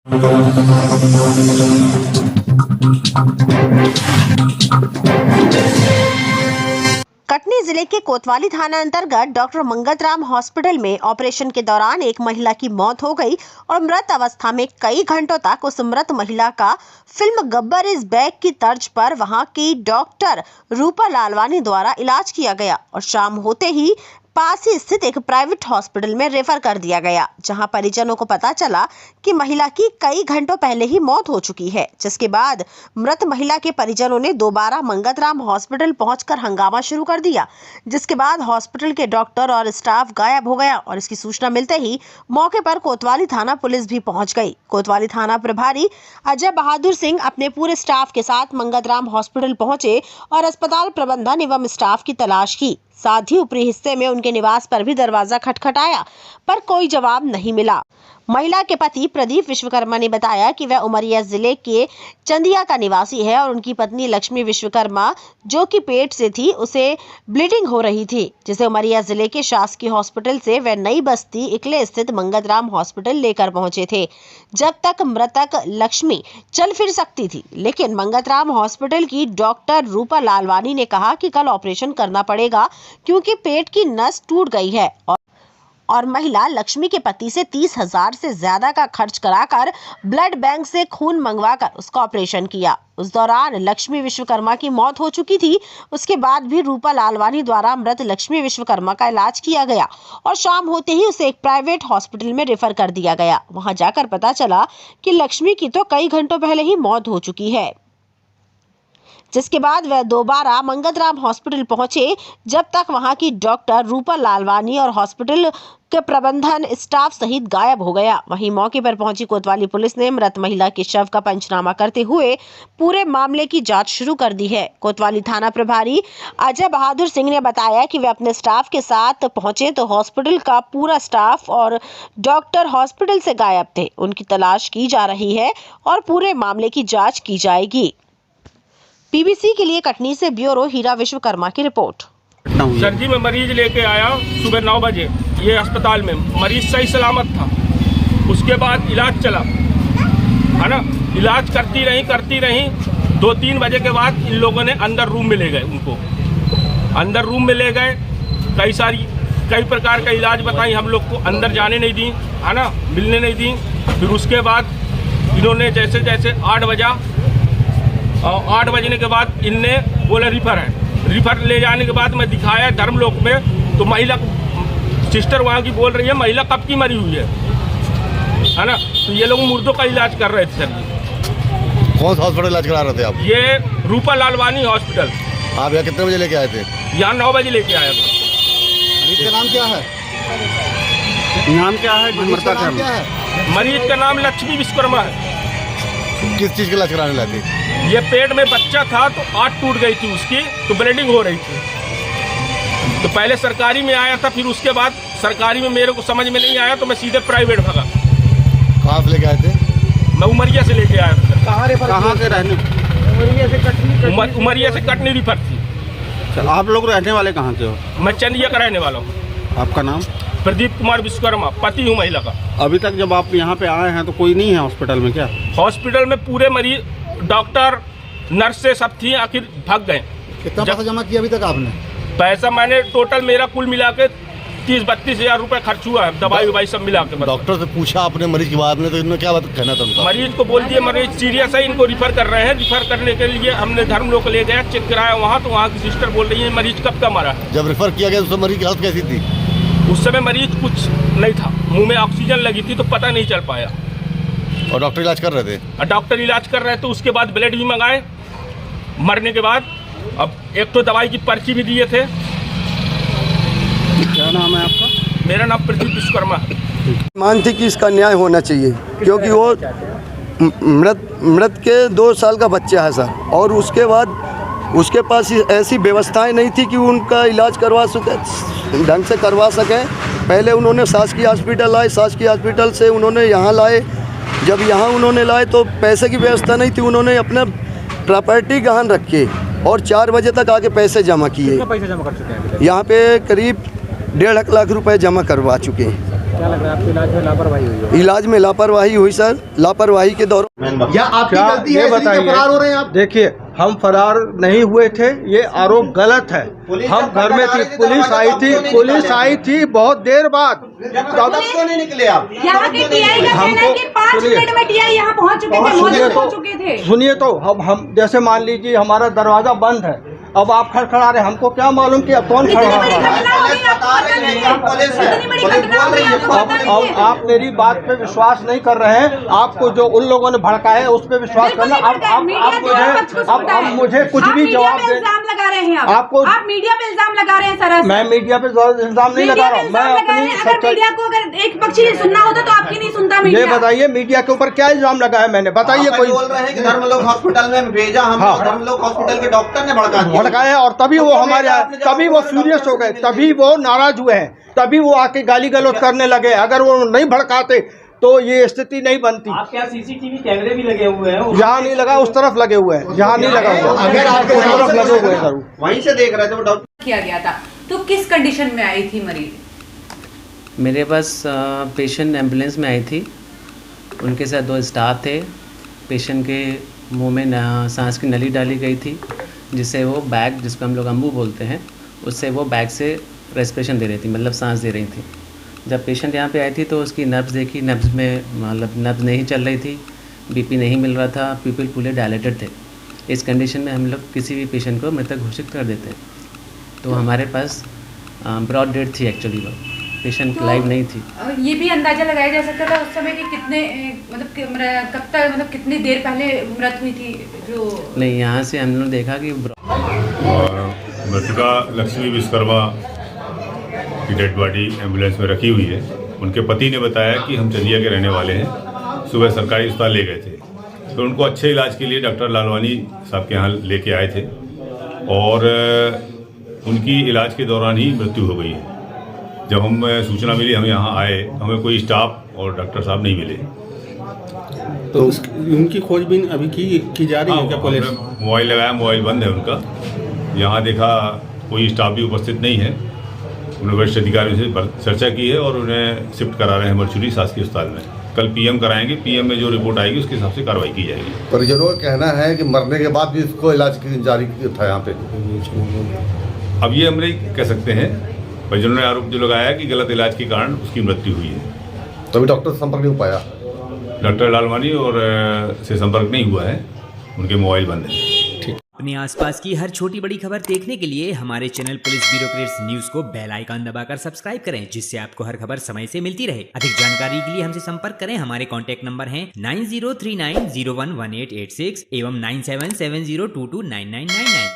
कटनी जिले के कोतवाली थाना अंतर्गत डॉक्टर मंगतराम हॉस्पिटल में ऑपरेशन के दौरान एक महिला की मौत हो गई और मृत अवस्था में कई घंटों तक उस मृत महिला का फिल्म गब्बर इज बैक की तर्ज पर वहां की डॉक्टर रूपा लालवानी द्वारा इलाज किया गया और शाम होते ही पास ही स्थित एक प्राइवेट हॉस्पिटल में रेफर कर दिया गया, जहां परिजनों को पता चला कि महिला की कई घंटों पहले ही मौत हो चुकी है। जिसके बाद मृत महिला के परिजनों ने दोबारा मंगतराम हॉस्पिटल पहुंचकर हंगामा शुरू कर दिया, जिसके बाद हॉस्पिटल के डॉक्टर और स्टाफ गायब हो गया और इसकी सूचना मिलते ही मौके पर कोतवाली थाना पुलिस भी पहुंच गई। कोतवाली थाना प्रभारी अजय बहादुर सिंह अपने पूरे स्टाफ के साथ मंगतराम हॉस्पिटल पहुंचे और अस्पताल प्रबंधन एवं स्टाफ की तलाश की। साथ ही ऊपरी हिस्से में उनके निवास पर भी दरवाजा खटखटाया पर कोई जवाब नहीं मिला। महिला के पति प्रदीप विश्वकर्मा ने बताया कि वह उमरिया जिले के चंदिया का निवासी है और उनकी पत्नी लक्ष्मी विश्वकर्मा जो कि पेट से थी, उसे ब्लीडिंग हो रही थी, जिसे उमरिया जिले के शासकीय हॉस्पिटल से वह नई बस्ती इकले स्थित मंगतराम हॉस्पिटल लेकर पहुंचे थे। जब तक मृतक लक्ष्मी चल फिर सकती थी, लेकिन मंगतराम हॉस्पिटल की डॉक्टर रूपा लालवानी ने कहा कि कल ऑपरेशन करना पड़ेगा क्योंकि पेट की नस टूट गई है और महिला लक्ष्मी के पति से 30,000 से ज्यादा का खर्च कराकर ब्लड बैंक से खून मंगवाकर उसका ऑपरेशन किया। उस दौरान लक्ष्मी विश्वकर्मा की मौत हो चुकी थी। उसके बाद भी रूपा लालवानी द्वारा मृत लक्ष्मी विश्वकर्मा का इलाज किया गया और शाम होते ही उसे एक प्राइवेट हॉस्पिटल में रेफर कर दिया गया। वहां जाकर पता चला कि लक्ष्मी की तो कई घंटों पहले ही मौत हो चुकी है, जिसके बाद वह दोबारा मंगतराम हॉस्पिटल पहुंचे। जब तक वहां की डॉक्टर रूपा लालवानी और हॉस्पिटल के प्रबंधन स्टाफ सहित गायब हो गया। वहीं मौके पर पहुंची कोतवाली पुलिस ने मृत महिला के शव का पंचनामा करते हुए पूरे मामले की जांच शुरू कर दी है। कोतवाली थाना प्रभारी अजय बहादुर सिंह ने बताया कि वे अपने स्टाफ के साथ पहुंचे तो हॉस्पिटल का पूरा स्टाफ और डॉक्टर हॉस्पिटल से गायब थे। उनकी तलाश की जा रही है और पूरे मामले की जाँच की जाएगी। पीबीसी के लिए कटनी से ब्यूरो हीरा विश्वकर्मा की रिपोर्ट। सर जी, मैं मरीज लेके आया सुबह 9 बजे ये अस्पताल में। मरीज सही सलामत था। उसके बाद इलाज चला, है ना। इलाज करती रही 2-3 बजे के बाद इन लोगों ने अंदर रूम में ले गए। उनको अंदर रूम में ले गए, कई प्रकार का इलाज बताई, हम लोग को अंदर जाने नहीं दी, है ना, मिलने नहीं दी। फिर उसके बाद इन्होंने जैसे 8 बजा और 8 बजने के बाद इनने बोला रिफर ले जाने के बाद मैं दिखाया धर्मलोक में, तो महिला सिस्टर वहाँ की बोल रही है महिला कब की मरी हुई है ना। तो ये लोग मुर्दों का इलाज कर रहे थे। सर कौन सा हॉस्पिटल इलाज करा रहे थे आप? ये रूपा लालवानी हॉस्पिटल। आप यहाँ कितने बजे लेके आए थे? यहाँ 9 बजे लेके आया था। मरीज का नाम क्या है? मरीज का नाम लक्ष्मी विश्वकर्मा है। किस चीज़ का इलाज कराने लाए थे? ये पेट में बच्चा था तो आंत टूट गई थी उसकी, तो ब्लीडिंग हो रही थी। तो पहले सरकारी में आया था, फिर उसके बाद सरकारी में मेरे को समझ में नहीं आया तो मैं सीधे प्राइवेट भागा। कहाँ से लेके आए थे? मैं उमरिया से लेके आया था। कहाँ के रहने? उमरिया से कटनी रिफर थी। चल, आप लोग रहने वाले कहाँ के हो? मैं चंदिया का रहने वाला हूँ। आपका नाम? प्रदीप कुमार विश्वकर्मा, पति हूँ महिला का। अभी तक जब आप यहाँ पे आए हैं तो कोई नहीं है हॉस्पिटल में क्या? हॉस्पिटल में पूरे मरीज, डॉक्टर, नर्सें सब थी, आखिर भाग गए। कितना पैसा जमा किया अभी तक आपने? पैसा मैंने टोटल मेरा कुल मिला के 30-32 हज़ार रुपये खर्च हुआ है, दवाई सब मिला के। डॉक्टर से पूछा आपने मरीज के बारे में, तो इन्होंने क्या बात कहना था उनका? मरीज को बोल दिया मरीज सीरियस है, इनको रिफर कर रहे हैं। रिफर करने के लिए हमने धर्मलोक ले गया, चेक कराया वहाँ, तो वहाँ की सिस्टर बोल रही है मरीज कब का मरा है। जब रिफर किया गया तो मरीज की हालत कैसी थी? उस समय मरीज कुछ नहीं था, मुंह में ऑक्सीजन लगी थी तो पता नहीं चल पाया। और डॉक्टर इलाज कर रहे थे? और डॉक्टर इलाज कर रहे थे। उसके बाद ब्लड भी मंगाए मरने के बाद। अब एक तो दवाई की पर्ची भी दिए थे। क्या नाम है आपका? मेरा नाम प्रदीप विश्वकर्मा। मानती कि इसका न्याय होना चाहिए क्योंकि वो मृत के 2 साल का बच्चा है सर, और उसके बाद उसके पास ऐसी व्यवस्थाएं नहीं थी कि उनका इलाज करवा सके, ढंग से करवा सकें। पहले उन्होंने शासकीय हॉस्पिटल लाए, शासकीय हॉस्पिटल से उन्होंने यहाँ लाए। जब यहाँ उन्होंने लाए तो पैसे की व्यवस्था नहीं थी, उन्होंने अपने प्रॉपर्टी गहन रखे और 4 बजे तक आके पैसे जमा किए। कितना पैसा जमा कर चुके हैं? यहाँ पे करीब 1.5 लाख रुपए जमा करवा चुके हैं। क्या लग रहा है आपको इलाज में लापरवाही हुई है? इलाज में लापरवाही हुई सर। लापरवाही के दौरान या आपकी गलती है इसलिए क्या फरार हो रहे हैं आप? देखिए, हम फरार नहीं हुए थे, ये आरोप गलत है। हम घर में थी, पुलिस आई थी बहुत देर बाद। तब क्यों नहीं निकले आप? यहाँ के टीआई का कहना है कि 5 मिनट में टीआई यहाँ पहुँच चुके थे, मौजूद हो चुके थे। सुनिए तो, हम जैसे मान लीजिए हमारा दरवाजा बंद है, अब आप खड़खड़ा रहे, हमको क्या मालूम कि अब कौन खड़ा अब आप मेरी बात पे विश्वास नहीं कर रहे हैं। आपको जो उन लोगों ने भड़काया है उस पे विश्वास करना। अब मुझे कुछ भी जवाब दे। इल्जाम लगा रहे हैं आपको, आप मीडिया पे इल्जाम लगा रहे हैं सर। मैं मीडिया पे इल्जाम नहीं लगा रहा हूँ। मैं अपनी अगर मीडिया को अगर एक पक्षी सुनना होता तो आपकी नहीं सुनता मीडिया। ये बताइए मीडिया के ऊपर क्या इल्जाम लगाया मैंने, बताइए। कोई बोल रहे हैं कि धर्मलोक हॉस्पिटल में भेजा, हम धर्मलोक हॉस्पिटल के डॉक्टर ने भड़काया और तभी वो हमारे, तभी वो फ्यूरियस हो गए, तभी वो नाराज हुए हैं, तभी वो आके गाली गलौज करने लगे। अगर वो नहीं भड़काते तो ये स्थिति नहीं बनती। आपके यहाँ सीसीटीवी कैमरे भी लगे हुए हैं? यहाँ नहीं लगा, उस तरफ लगे हुए हैं, यहाँ नहीं लगा हुआ। अगर आपके उस तरफ लगे हुए हैं, वहीं से देख रहे थे वो डॉक्टर किया गया था। तो किस कंडीशन में आई थी मरीज? मेरे पास पेशेंट एम्बुलेंस में आई थी, उनके साथ 2 स्टाफ थे। पेशेंट के मुंह में सांस की नली डाली गई थी, जिससे वो बैग, जिसको हम लोग अम्बू बोलते हैं, उससे वो बैग से रेस्पिरेशन दे रही थी, मतलब सांस दे रही थी। जब पेशेंट यहाँ पे आई थी तो उसकी नब्ज़ देखी, नब्ज़ में मतलब नब्ज़ नहीं चल रही थी, बीपी नहीं मिल रहा था, पीपल पूरे डायलेटेड थे। इस कंडीशन में हम लोग किसी भी पेशेंट को मृतक घोषित कर देते। तो हमारे पास ब्रॉड डेथ थी, एक्चुअली वो पेशेंट लाइव नहीं थी। ये भी अंदाजा लगाया जा सकता था उस समय कि कितने मतलब कब तक, मतलब कितनी देर पहले मृत हुई थी जो? नहीं, यहाँ से हम लोग देखा कि मृतका लक्ष्मी विश्वकर्मा की डेड बॉडी एम्बुलेंस में रखी हुई है। उनके पति ने बताया कि हम चंदिया के रहने वाले हैं, सुबह सरकारी अस्पताल ले गए थे, तो उनको अच्छे इलाज के लिए डॉक्टर लालवानी साहब के यहाँ लेके आए थे और उनकी इलाज के दौरान ही मृत्यु हो गई है। जब हम सूचना मिली, हम यहाँ आए, हमें कोई स्टाफ और डॉक्टर साहब नहीं मिले। तो उनकी खोजबीन अभी की जा रही है क्या? पुलिस मोबाइल लगाया, मोबाइल बंद है उनका। यहाँ देखा कोई स्टाफ भी उपस्थित नहीं है। उन्होंने वरिष्ठ अधिकारियों से चर्चा की है और उन्हें शिफ्ट करा रहे हैं मरचुरी शासकीय अस्पताल में। कल पीएम कराएंगे, पीएम में जो रिपोर्ट आएगी उसके हिसाब से कार्रवाई की जाएगी। परिजनों का कहना है कि मरने के बाद भी इसको इलाज जारी था यहाँ पे। अब ये हम नहीं कह सकते हैं, परिजनों ने आरोप जो लगाया है कि गलत इलाज के कारण उसकी मृत्यु हुई है। तभी डॉक्टर से संपर्क नहीं हो पाया, डॉक्टर लालवानी और से संपर्क नहीं हुआ है, उनके मोबाइल बंद है। अपने आसपास की हर छोटी बड़ी खबर देखने के लिए हमारे चैनल पुलिस ब्यूरोक्रेट्स न्यूज को बेल आइकन दबाकर सब्सक्राइब करें, जिससे आपको हर खबर समय से मिलती रहे। अधिक जानकारी के लिए हमसे संपर्क करें। हमारे कॉन्टैक्ट नंबर हैं 9039011886 एवं 9770229999।